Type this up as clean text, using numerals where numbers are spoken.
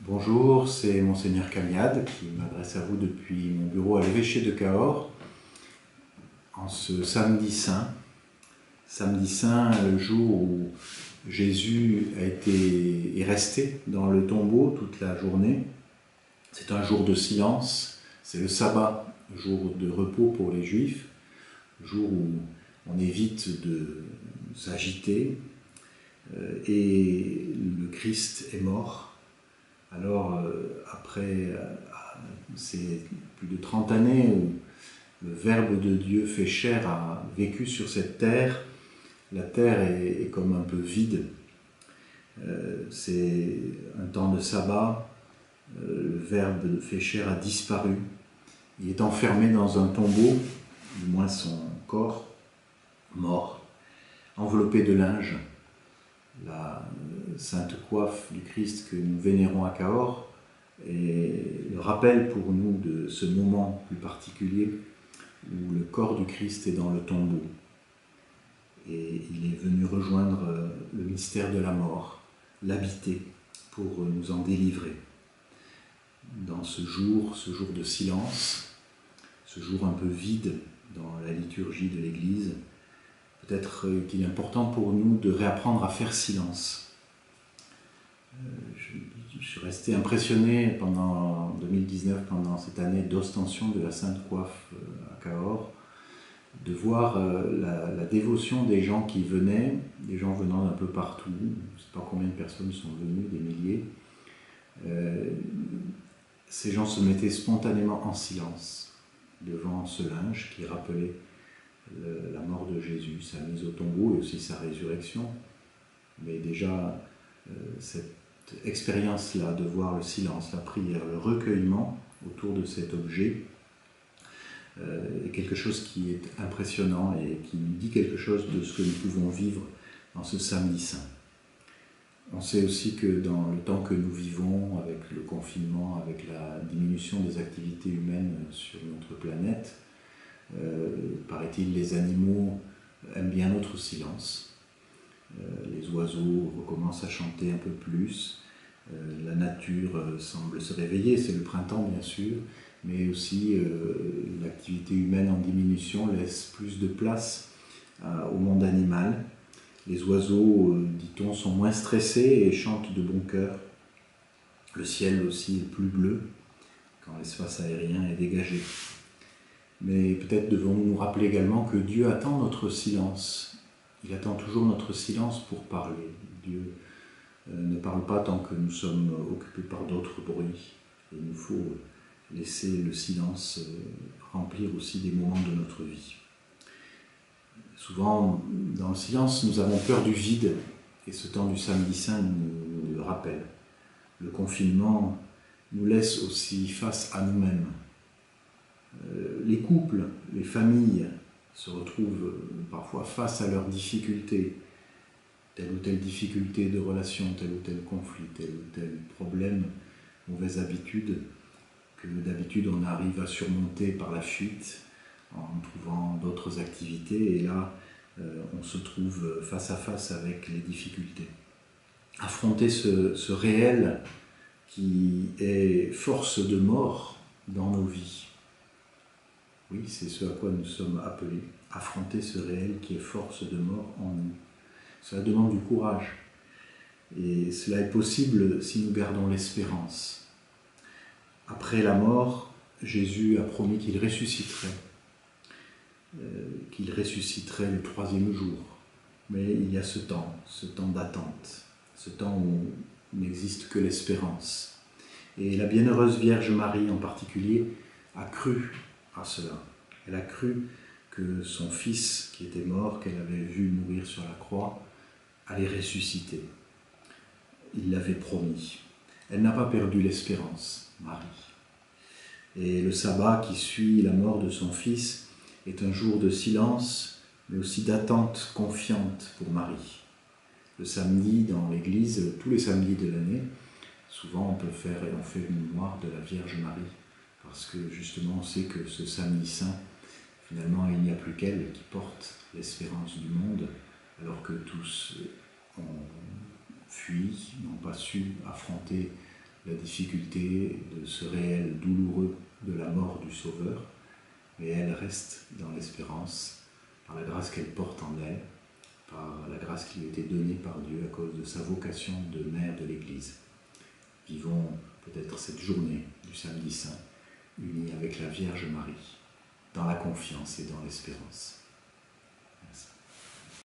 Bonjour, c'est Monseigneur Camiade qui m'adresse à vous depuis mon bureau à l'évêché de Cahors en ce samedi saint. Samedi saint, le jour où Jésus est resté dans le tombeau toute la journée. C'est un jour de silence, c'est le sabbat, jour de repos pour les Juifs, jour où on évite de s'agiter et le Christ est mort. Alors, après ces plus de 30 années où le Verbe de Dieu fait chair a vécu sur cette terre, la terre est comme un peu vide. C'est un temps de sabbat, le Verbe fait chair a disparu. Il est enfermé dans un tombeau, du moins son corps, mort, enveloppé de linge. La sainte coiffe du Christ que nous vénérons à Cahors est le rappel pour nous de ce moment plus particulier où le corps du Christ est dans le tombeau. Et il est venu rejoindre le mystère de la mort, l'habiter pour nous en délivrer. Dans ce jour de silence, ce jour un peu vide dans la liturgie de l'Église, peut-être qu'il est important pour nous de réapprendre à faire silence. Je suis resté impressionné pendant 2019, pendant cette année d'ostension de la Sainte Coiffe à Cahors, de voir la dévotion des gens qui venaient, des gens venant d'un peu partout, je ne sais pas combien de personnes sont venues, des milliers. Ces gens se mettaient spontanément en silence devant ce linge qui rappelait la mort de Jésus, sa mise au tombeau et aussi sa résurrection. Mais déjà, cette expérience-là de voir le silence, la prière, le recueillement autour de cet objet est quelque chose qui est impressionnant et qui nous dit quelque chose de ce que nous pouvons vivre dans ce samedi saint. On sait aussi que dans le temps que nous vivons, avec le confinement, avec la diminution des activités humaines sur notre planète, paraît-il, les animaux aiment bien notre silence. Les oiseaux recommencent à chanter un peu plus. La nature semble se réveiller, c'est le printemps bien sûr, mais aussi l'activité humaine en diminution laisse plus de place au monde animal. Les oiseaux, dit-on, sont moins stressés et chantent de bon cœur. Le ciel aussi est plus bleu quand l'espace aérien est dégagé. Mais peut-être devons-nous nous rappeler également que Dieu attend notre silence. Il attend toujours notre silence pour parler. Dieu ne parle pas tant que nous sommes occupés par d'autres bruits. Il nous faut laisser le silence remplir aussi des moments de notre vie. Souvent, dans le silence, nous avons peur du vide, et ce temps du samedi saint nous le rappelle. Le confinement nous laisse aussi face à nous-mêmes. Les couples, les familles se retrouvent parfois face à leurs difficultés, telle ou telle difficulté de relation, tel ou tel conflit, tel ou tel problème, mauvaise habitude, que d'habitude on arrive à surmonter par la fuite, en trouvant d'autres activités, et là on se trouve face à face avec les difficultés. Affronter ce réel qui est force de mort dans nos vies. Oui, c'est ce à quoi nous sommes appelés, affronter ce réel qui est force de mort en nous. Cela demande du courage, et cela est possible si nous gardons l'espérance. Après la mort, Jésus a promis qu'il ressusciterait le troisième jour. Mais il y a ce temps d'attente, ce temps où n'existe que l'espérance. Et la bienheureuse Vierge Marie en particulier a cru à cela. Elle a cru que son fils qui était mort, qu'elle avait vu mourir sur la croix, allait ressusciter. Il l'avait promis. Elle n'a pas perdu l'espérance, Marie. Et le sabbat qui suit la mort de son fils est un jour de silence, mais aussi d'attente confiante pour Marie. Le samedi, dans l'église, tous les samedis de l'année, souvent on fait une mémoire de la Vierge Marie, parce que justement on sait que ce samedi saint, finalement il n'y a plus qu'elle qui porte l'espérance du monde, alors que tous ont fui, n'ont pas su affronter la difficulté de ce réel douloureux de la mort du Sauveur, mais elle reste dans l'espérance, par la grâce qu'elle porte en elle, par la grâce qui lui a été donnée par Dieu à cause de sa vocation de mère de l'Église. Vivons peut-être cette journée du samedi saint, unis avec la Vierge Marie, dans la confiance et dans l'espérance. Merci.